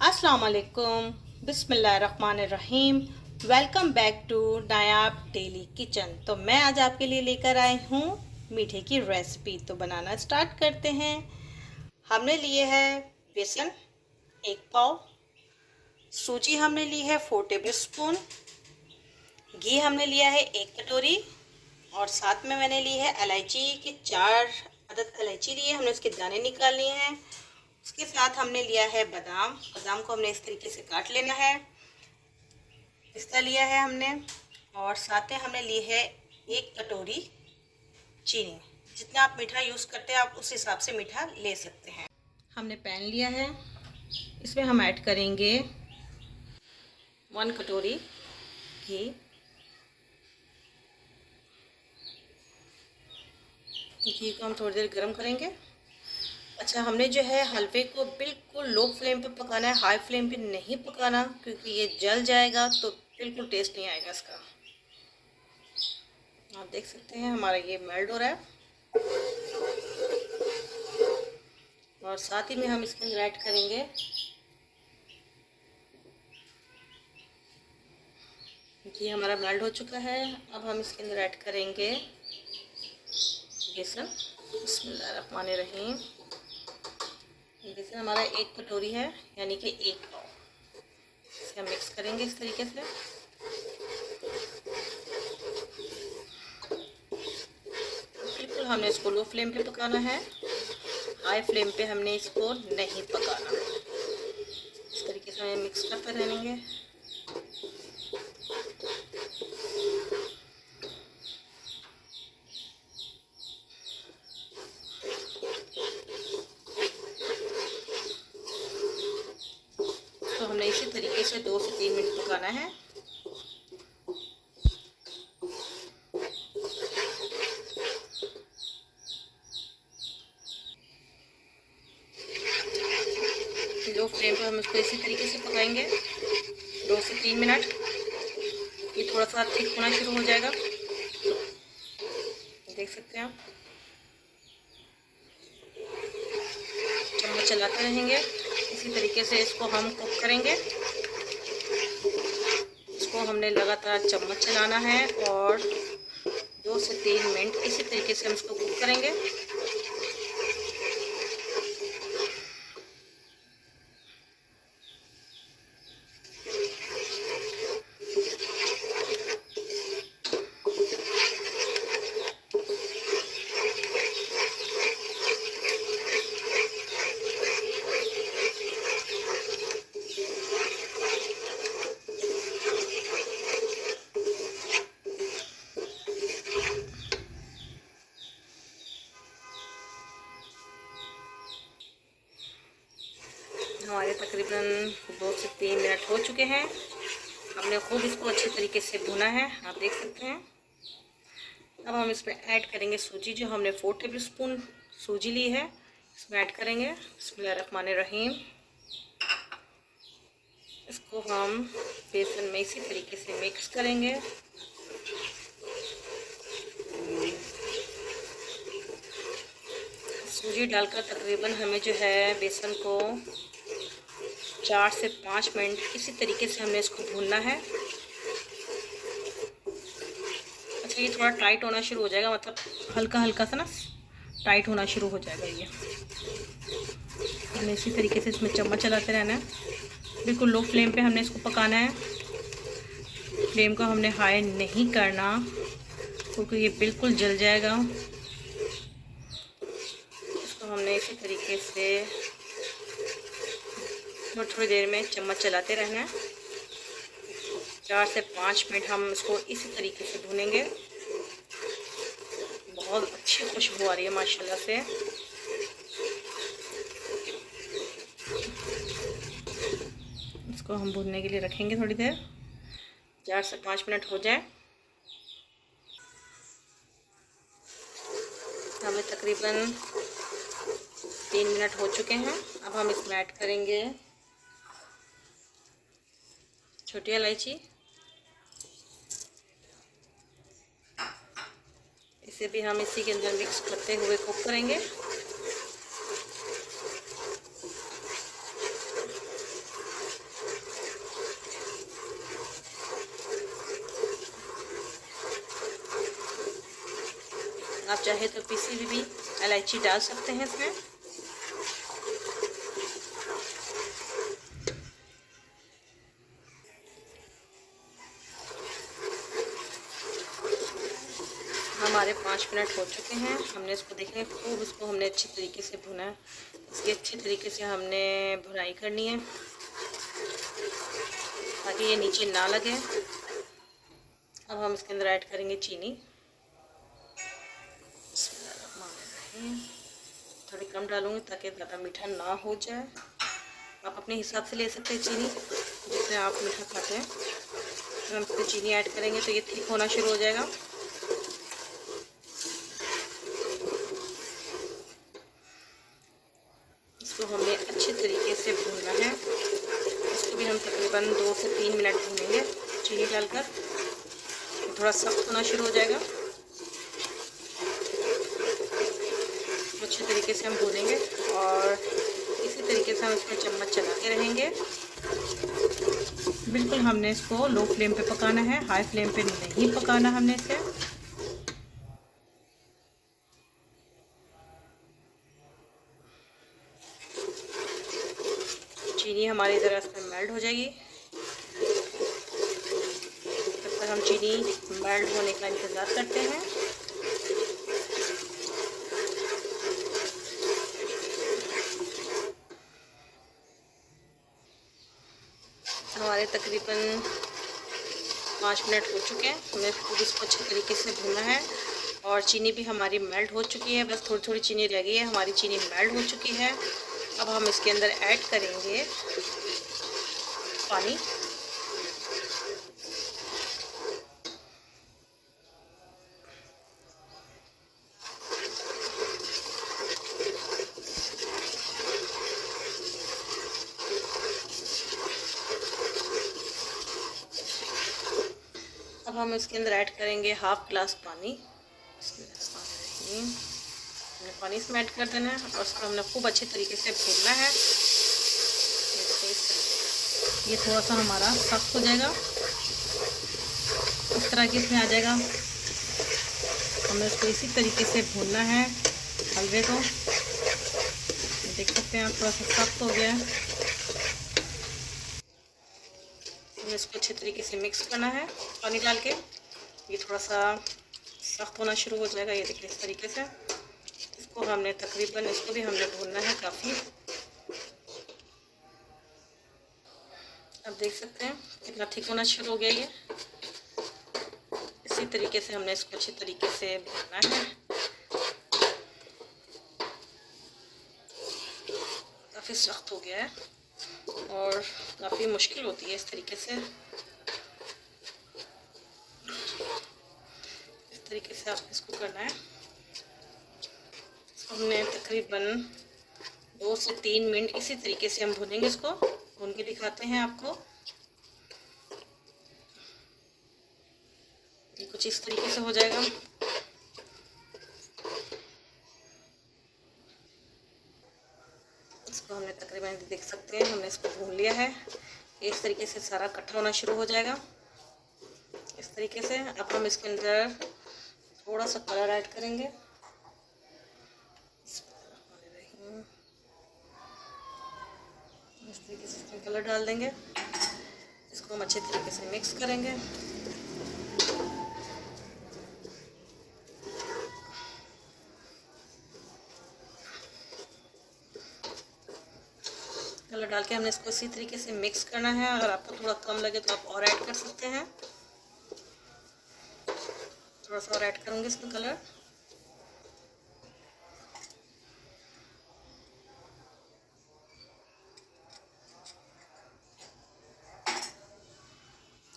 अस्सलाम वालेकुम, बिस्मिल्लाहिर्रहमानिर्रहीम। Welcome back to Nayab daily kitchen. तो मैं आज आपके लिए लेकर आई हूँ मीठे की रेसिपी। तो बनाना स्टार्ट करते हैं। हमने लिए है बेसन 1 पाव, सूजी हमने ली है 4 टेबल स्पून, घी हमने लिया है 1 कटोरी और साथ में मैंने ली है इलायची की 4 अदद इलायची ली है। हमने उसके दाने निकाल लिए हैं। उसके साथ हमने लिया है बादाम। बादाम को हमने इस तरीके से काट लेना है। पिस्ता लिया है हमने और साथ में हमने ली है 1 कटोरी चीनी। जितना आप मीठा यूज़ करते हैं आप उस हिसाब से मीठा ले सकते हैं। हमने पैन लिया है, इसमें हम ऐड करेंगे 1 कटोरी घी। घी को हम थोड़ी देर गर्म करेंगे। अच्छा, हमने जो है हलवे को बिल्कुल लो फ्लेम पे पकाना है, हाई फ्लेम पे नहीं पकाना, क्योंकि ये जल जाएगा तो बिल्कुल टेस्ट नहीं आएगा इसका। आप देख सकते हैं हमारा ये मेल्ट हो रहा है और साथ ही में हम इसके अंदर ऐड करेंगे ये हमारा मेल्ट हो चुका है। अब हम इसके अंदर ऐड करेंगे बेसन। बिस्मिल्लाहिर्रहमानिर्रहीम। बेसन हमारा 1 कटोरी है, यानी कि 1 पाव। इसे हम मिक्स करेंगे इस तरीके से। बिल्कुल हमने इसको लो फ्लेम पे पकाना है, हाई फ्लेम पे हमने इसको नहीं पकाना। इस तरीके से हमें मिक्स करते रहेंगे। तो हमने इसी तरीके से 2 से 3 मिनट पकाना है। लो फ्लेम पर हम इसको इसी तरीके से पकाएंगे 2 से 3 मिनट। ये थोड़ा सा थिक होना शुरू हो जाएगा, देख सकते हैं आप। चम्मच चलाते रहेंगे, इसी तरीके से इसको हम कुक करेंगे। इसको हमने लगातार चम्मच चलाना है और 2 से 3 मिनट इसी तरीके से हम इसको कुक करेंगे। हमारे तकरीबन 2 से 3 मिनट हो चुके हैं। हमने खूब इसको अच्छे तरीके से भुना है, आप देख सकते हैं। अब हम इसमें ऐड करेंगे सूजी, जो हमने 4 टेबल स्पून सूजी ली है, इसमें ऐड करेंगे। बिस्मिल्लाहिर्रहमानिर्रहीम। इसको हम बेसन में इसी तरीके से मिक्स करेंगे। सूजी डालकर तकरीबन हमें जो है बेसन को 4 से 5 मिनट इसी तरीके से हमने इसको भूनना है। अच्छा, ये थोड़ा टाइट होना शुरू हो जाएगा, मतलब हल्का हल्का सा ना टाइट होना शुरू हो जाएगा। ये हमने इसी तरीके से इसमें चम्मच चलाते रहना है। बिल्कुल लो फ्लेम पे हमने इसको पकाना है। फ्लेम को हमने हाई नहीं करना, क्योंकि ये बिल्कुल जल जाएगा। इसको हमने इसी तरीके से थोड़ी देर में चम्मच चलाते रहना है। 4 से 5 मिनट हम इसको इसी तरीके से भूनेंगे। बहुत अच्छी खुशबू आ रही है माशाल्लाह से। इसको हम भूनने के लिए रखेंगे थोड़ी देर, 4 से 5 मिनट हो जाए। हमें तकरीबन 3 मिनट हो चुके हैं। अब हम इसमें ऐड करेंगे छोटी इलायची। इसे भी हम इसी के अंदर मिक्स करते हुए कुक करेंगे। आप चाहे तो पीसी हुई भी इलायची डाल सकते हैं इसमें। हमारे 5 मिनट हो चुके हैं। हमने इसको देखें खूब, इसको हमने अच्छी तरीके से भुना है। इसकी अच्छी तरीके से हमने भुनाई करनी है ताकि ये नीचे ना लगे। अब हम इसके अंदर ऐड करेंगे चीनी। थोड़ी कम डालूंगी ताकि ज़्यादा मीठा ना हो जाए। आप अपने हिसाब से ले सकते हैं चीनी, जितने आप मीठा खाते हैं। तो हम इसमें चीनी ऐड करेंगे तो ये थिक होना शुरू हो जाएगा। इसको हमें अच्छे तरीके से भूनना है। इसको भी हम तकरीबन 2 से 3 मिनट भूनेंगे चीनी डालकर। थोड़ा सख्त होना शुरू हो जाएगा, अच्छे तरीके से हम भूनेंगे और इसी तरीके से हम इसमें चम्मच चलाते रहेंगे। बिल्कुल हमने इसको लो फ्लेम पे पकाना है, हाई फ्लेम पे नहीं पकाना हमने इसे। चीनी हमारी ज़रा इसमें मेल्ट हो जाएगी। तब तक हम चीनी मेल्ट होने का इंतज़ार करते हैं। हमारे तकरीबन 5 मिनट हो चुके हैं। हमने खूब इसको अच्छे तरीके से भुना है और चीनी भी हमारी मेल्ट हो चुकी है। बस थोड़ी थोड़ी चीनी रह गई है, हमारी चीनी मेल्ट हो चुकी है। अब हम इसके अंदर ऐड करेंगे पानी। अब हम इसके अंदर ऐड करेंगे 1/2 गिलास पानी। हमने पानी इसमें ऐड कर देना है और उसको हमने खूब अच्छे तरीके से भूनना है। ये थोड़ा सा हमारा सख्त हो जाएगा, इस तरह की इसमें आ जाएगा। हमें इसको इसी तरीके से भूनना है हलवे को। देख सकते हैं आप, थोड़ा सा सख्त हो गया है। हमें इसको अच्छे तरीके से मिक्स करना है पानी डाल के। ये थोड़ा सा सख्त होना शुरू हो जाएगा, ये देखिए इस तरीके से। इसको हमने तकरीबन, इसको भी हमने भूनना है काफ़ी। अब देख सकते हैं कितना ठीक होना शुरू हो गया ये। इसी तरीके से हमने इसको अच्छे तरीके से भूनना है। काफ़ी सख्त हो गया है और काफ़ी मुश्किल होती है इस तरीके से। इस तरीके से आपको इसको करना है। हमने तकरीबन 2 से 3 मिनट इसी तरीके से हम भूनेंगे इसको। भून के दिखाते हैं आपको। ये कुछ इस तरीके से हो जाएगा। इसको हमने तकरीबन, देख सकते हैं हमने इसको भून लिया है। इस तरीके से सारा इकट्ठा होना शुरू हो जाएगा इस तरीके से। अब हम इसके अंदर थोड़ा सा कलर ऐड करेंगे। इस तरीके से इसमें कलर डाल देंगे। इसको हम अच्छे तरीके से मिक्स करेंगे। कलर डाल के हमने इसको इसी तरीके से मिक्स करना है। अगर आपको थोड़ा कम लगे तो आप और ऐड कर सकते हैं। थोड़ा सा और ऐड करूँगी इसमें कलर।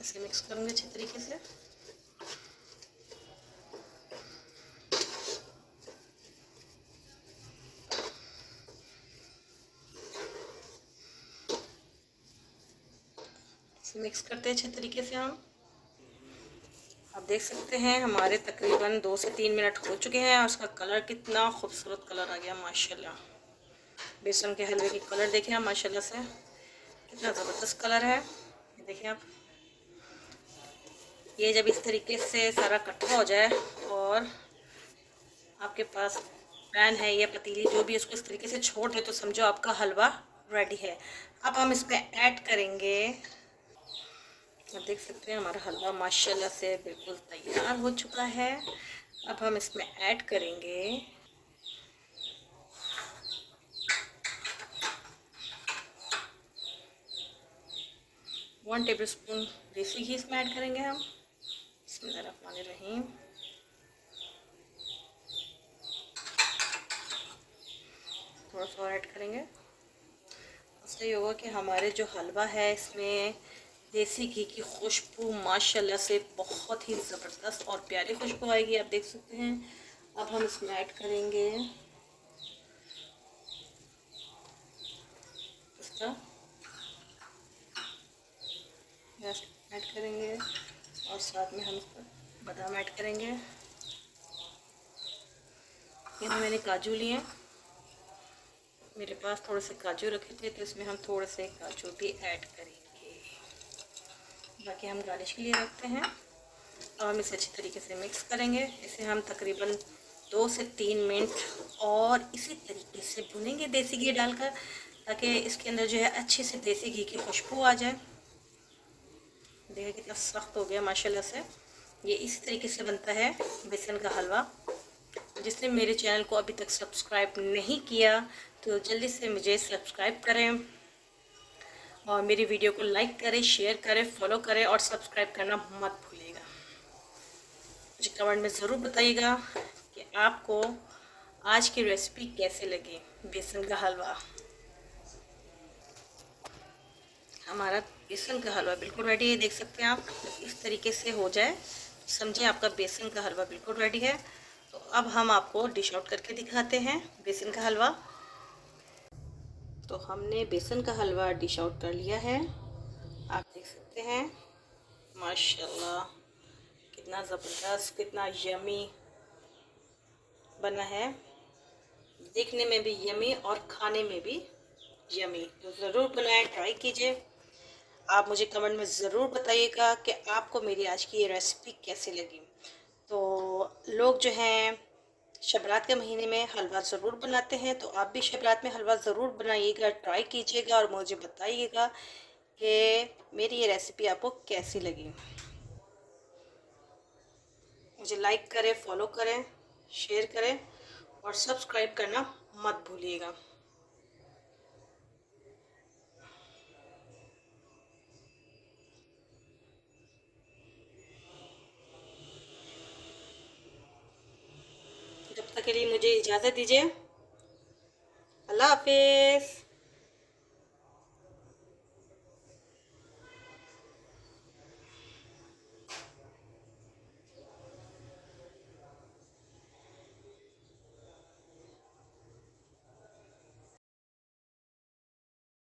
इसे मिक्स करूँगी अच्छे तरीके से। इसे मिक्स करते हैं अच्छे तरीके से हम। आप देख सकते हैं हमारे तकरीबन 2 से 3 मिनट हो चुके हैं और उसका कलर कितना खूबसूरत कलर आ गया माशाल्लाह। बेसन के हलवे की कलर देखें आप माशाल्लाह से, कितना ज़बरदस्त कलर है। ये देखें आप। ये जब इस तरीके से सारा इकट्ठा हो जाए और आपके पास पैन है या पतीली जो भी, उसको इस तरीके से छोड़ दे तो समझो आपका हलवा रेडी है। अब हम इसमें ऐड करेंगे, आप देख सकते हैं हमारा हलवा माशाल्लाह से बिल्कुल तैयार हो चुका है। अब हम इसमें ऐड करेंगे 1 टेबल स्पून देसी घी इसमें ऐड करेंगे हम। बिस्मिल्लाहिर्रहमानिर्रहीम। थोड़ा सा और ऐड करेंगे। उससे ये होगा कि हमारे जो हलवा है इसमें देसी घी की खुशबू माशाल्लाह से बहुत ही ज़बरदस्त और प्यारी खुशबू आएगी, आप देख सकते हैं। अब हम इसमें ऐड करेंगे पिस्ता, ऐड करेंगे और साथ में हम इसमें बादाम ऐड करेंगे। यहाँ मैंने काजू लिए, मेरे पास थोड़े से काजू रखे थे तो इसमें हम थोड़े से काजू भी ऐड करेंगे, बाकी हम गार्निश के लिए रखते हैं। अब हम इसे अच्छी तरीके से मिक्स करेंगे। इसे हम तकरीबन 2 से 3 मिनट और इसी तरीके से भुनेंगे देसी घी डालकर, ताकि इसके अंदर जो है अच्छे से देसी घी की खुशबू आ जाए। देखिए कितना सख्त हो गया माशाल्लाह से। ये इसी तरीके से बनता है बेसन का हलवा। जिसने मेरे चैनल को अभी तक सब्सक्राइब नहीं किया तो जल्दी से मुझे सब्सक्राइब करें और मेरी वीडियो को लाइक करें, शेयर करें, फॉलो करें और सब्सक्राइब करना मत भूलिएगा। मुझे कमेंट में ज़रूर बताइएगा कि आपको आज की रेसिपी कैसे लगी। बेसन का हलवा, हमारा बेसन का हलवा बिल्कुल रेडी है। देख सकते हैं आप, इस तरीके से हो जाए समझे आपका बेसन का हलवा बिल्कुल रेडी है। तो अब हम आपको डिश आउट करके दिखाते हैं बेसन का हलवा। तो हमने बेसन का हलवा डिश आउट कर लिया है, आप देख सकते हैं माशाल्लाह कितना ज़बरदस्त, कितना यमी बना है। देखने में भी यमी और खाने में भी यमी। तो ज़रूर बनाएं, ट्राई कीजिए। आप मुझे कमेंट में ज़रूर बताइएगा कि आपको मेरी आज की ये रेसिपी कैसी लगी। तो लोग जो हैं शबरात के महीने में हलवा ज़रूर बनाते हैं, तो आप भी शबरात में हलवा ज़रूर बनाइएगा, ट्राई कीजिएगा और मुझे बताइएगा कि मेरी ये रेसिपी आपको कैसी लगी। मुझे लाइक करें, फॉलो करें, शेयर करें और सब्सक्राइब करना मत भूलिएगा। जब तक के लिए मुझे इजाज़त दीजिए। अल्लाह हाफिज़।